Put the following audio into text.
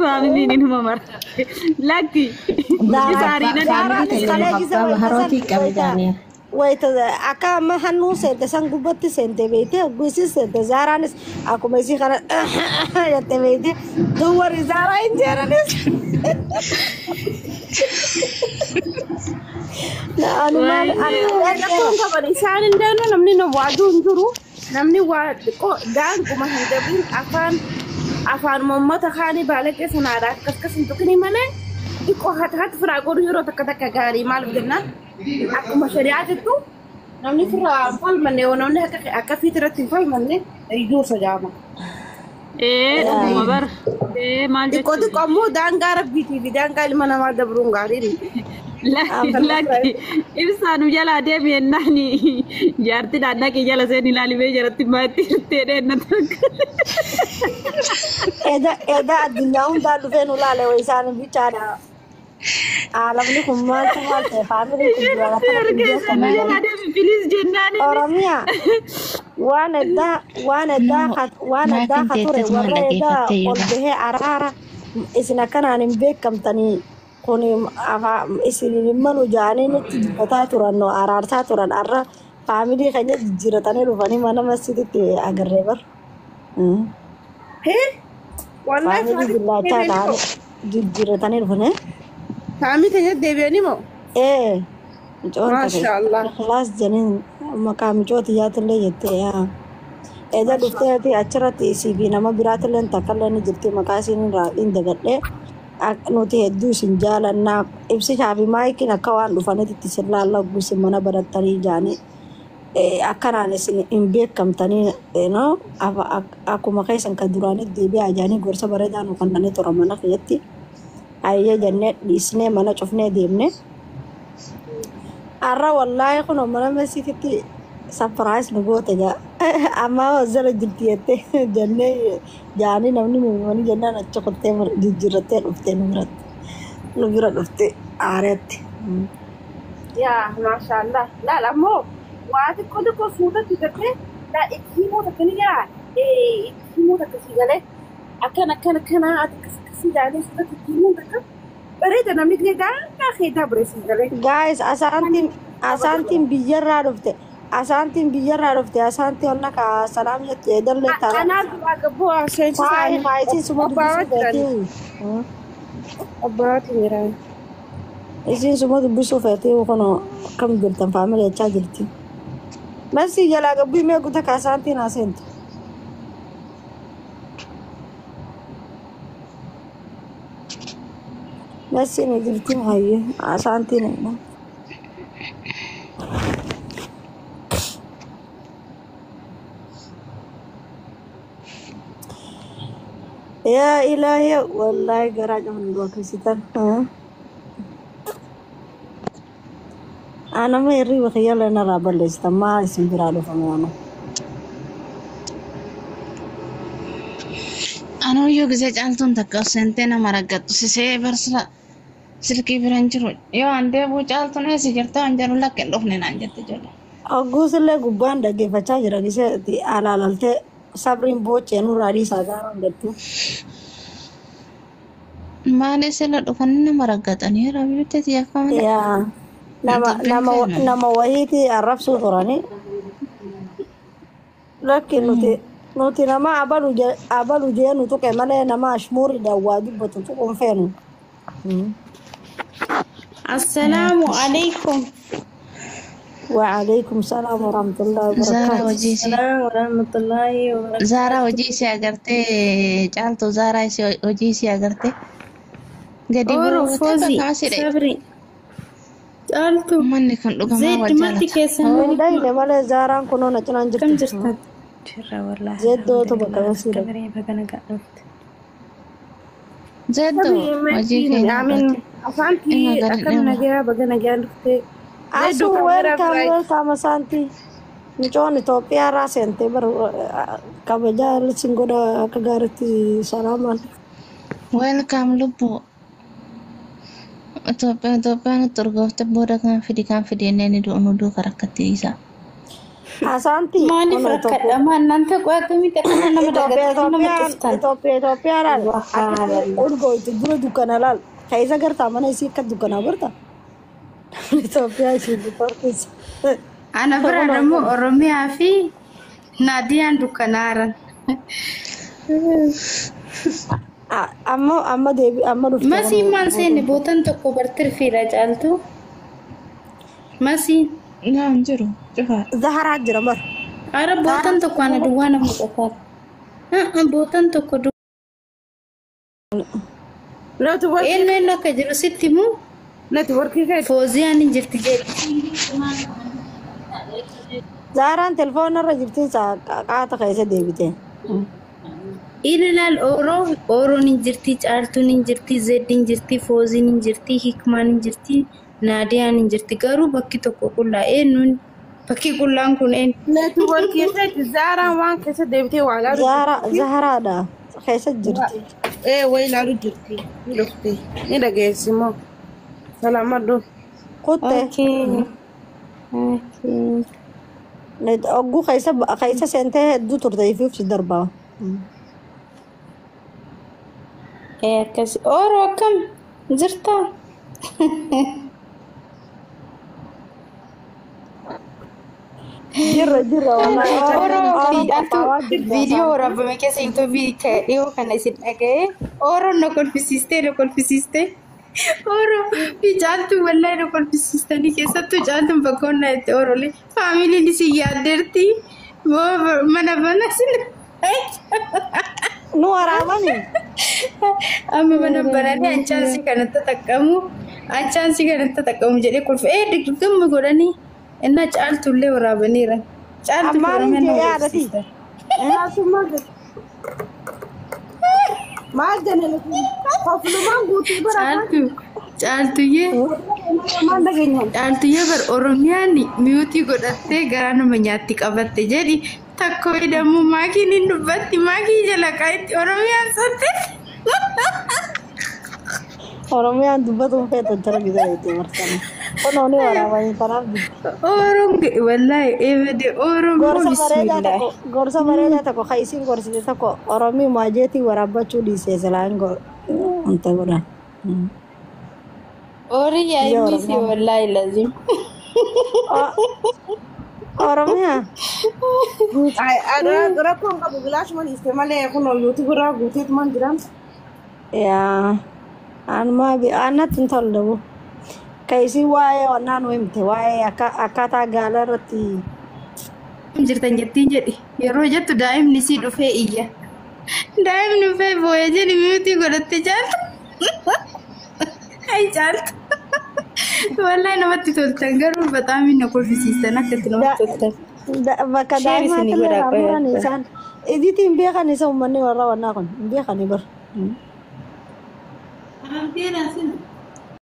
family ni mama lucky baharoti kabajani wait aka ma hanu sente sangubati sente beite gusi sente zaranis aku mesi kana ya te beite duwar zara injeranis la anu mal anu ko bari sanin dano namni no wadu njuru namni wad ko dan kuma hindabin afan mamata khani balake sanada kaskas intukini mane iko hat frago yoro takata gari mal bidna akuma shari'atu namni fira fal manne wonne aka fitrati fal manne ridu sajama mabar mal iko di komu dan garab biti bidan kali mana ma dabrun gari laki ibsanu jala debi nani jarti dana ki jala seni lali be jarati mati tere natak eda dunya unda lufenu lale waisanu bicara alam ni kummal te family jala debi please jennani oromia wana da khature wareda qolbehe arara isna kana nimbe kamtani kuni apa isini manu jani ni kota turan no ararta turan arra family kayaknya jiratane rufani mana masih itu agar lebar he wallahi family dilata kan jiratane rufane family kayaknya deviani mo masyaallah kelas janin makam joti ya tele yete ya eda dufte ati acharati sibi nama biratan takalan jirti makasin ra indagadde nuti heddu sinjala na ibsi shabi mai kina kawan dufane titisilla Allah gusi mana baratari jani akana nesin imbe kamtani no aku makai sangka durani debi ajani gorsa baradanu kanane to ramana khiyati ayya jannet disne mana chofne demne arra wallahi kuno mana masiti surprise nugote ja amma wazara jiltiyate janne jani namni mani janna na chokote mar jijirate ufte nurat ufte aret ya mashallah la mo wati ko suda tikate la ikimo takani ya ikimo takasi akana atkasi jani suda ikimo takka bareda namni greda ka khida bresi gale guys asantim biyarra ufte asantin biyarra rufte asanti onna ka salam yete dalle ta ana gabo sen sai sumu abat mira isin sumu bisu fete kono kam dirtan family cha dirti masi yala gabu me guta ka asanti na sent masi ne dirti haye asanti ne ya ilahi wallahi garaaja mun do kasitan ana ma iri waxyala na rabalista ma isimbirado famano ano yo gize jalton takasentena maragatu sise bersla silki biranjiro yo ande bu jalton esi gerta anjaru lakken dofne nanjette jole agusle gubban dage facha jira gise ti alalalte sabrin boche nu radi sagaran dettu mane sela dofanna maragatani rabite ya kamane ya nama wahiti arabsu qurani lakin nuti nama abalu je nutu kemane nama ashmuri da wadi botu konfenu assalamu alaikum وعليكم السلام ورحمة الله وبركاته. السلام ورحمة الله وبركاته. زارا وجيسي أجرتي جالتو زارا وجيسي أجرتي. قدي أورو فوزي صبري. جالتو. مني كن لقما زيد ماتي كيسن. من داي لمالا زارا كنو نجنا نجرت. كم جرت؟ شرا والله. زيد دو تو بكرة سيرة. كبري بكنا قلت. زيد دو وجيسي. آمين. أفانتي أكمل نجا بكنا قلت. Asu welcome Santi. Nichon Ethiopia ra sente bar kabeja singoda kagarati salaman. Welcome lupo. Ethiopia turgo te boda kan fidi nene do nudu karakati isa. Asaanti. Maaliif rakkadhamaa እናንተ ቆይ akkamitti akkana nama dagatanii nama turtan? Itoophiyaadhaan urgooyti dura dukkana laal. Keessa gartaa mana isii akka dukkanaa barta. Itoophiyaa ishee dubartiisa. Ana bira ደግሞ ኦሮሚyaa fi ናዲያን dukkanaaran. Amma deebi amma dhufte. Masiin maal seenne bootan tokko bartirfiidha caaltu. Masiin. Naan jiru cufaadha. Zaharaa jira bar. Ara bootan tokko ana duwwaa nama qofaadha. Bootan tokko duwwaa. Eenyu eenyu akka jiru sitti himu? Fooziyaan hin jirti jedhi. Zaharaan telefoonarra jirti qaata keessa deebite. Ilaal Oroon hin jirti, Caaltuun hin jirti, Zeddiin hin jirti, Fooziin hin jirti, Hikmaan hin jirti, Naadiyaan hin jirti. Garuu bakki tokko qullaa eenyuun bakki qullaan kun eenyu? Neetwoorkii keessatti Zaharaan waan keessa deebitee waa ilaalu. Zaharaadha keessa jirti. Waa ilaalu jirti. Ni dhufte. Ni dhageessi moo? Salaamadhu. Kutte. Ogguu keessa seentee hedduu turte ifiif si darbaa. Akkasi Oroo akkam jirtaa? Jirra. Viidiyoo waraabame keessa YouTube dhiyoo kana isin dhaga'ee Oroon na kolfisiistee Oro caaltu wallahi na kolfisiistanii keessattuu caaltuun bakkoon na itti Oroolee faamiliin isin yaaddeerti mana sin Nu waraabani. Amma mana bananii anchaansi kanatti taqqamu jedhee kolfee digdamma godhanii inna caaltullee waraabaniira. Caaltu Ammaan yaadati. Maal jennaan qoflumaan guutuu bara. Caaltuyyee bar Oromiyaan miyuutii godhattee garaa nama nyaatti qabatte jedhi takko jedhamu maakiin hin dubbatti maakii jala qaayitti Oromiyaan sotte. Oromiyaan dubbatuun feetan jara gisa jettee marsana. Kunooni waraabanii kanaaf Oroon wallahi eebede Oroon bismillah. Gorsa bareedaa tokko kaisiin gorsite tokko Oromii maajeetii waraabbachuu dhiisee silaan wanta godhan. Ori yaa'imisi wallahi lazim. Oromiyaa. Rakkoon qabu bilaash man iste malee kunoo yuutuub irraa guuteet man jiran. Yaa aanatti hin tollebu. Kaisii waa'ee wannaan himte waa'ee akkaataa gaala irratti. Jirtan jettiin jedhi yeroo jettu daa'imni sii dhufee iyya. Daa'imni dhufee boo'ee jedhi miyuutii godhatte caaltu. Ay caaltu. Wallahi namatti toltan garuu bataam na kolfisiistan akkatti namatti toltan. Bakka daa'imatti illee isaan iditiin beekan isa uummanni warra wannaa kun hin beekani bar. Amantii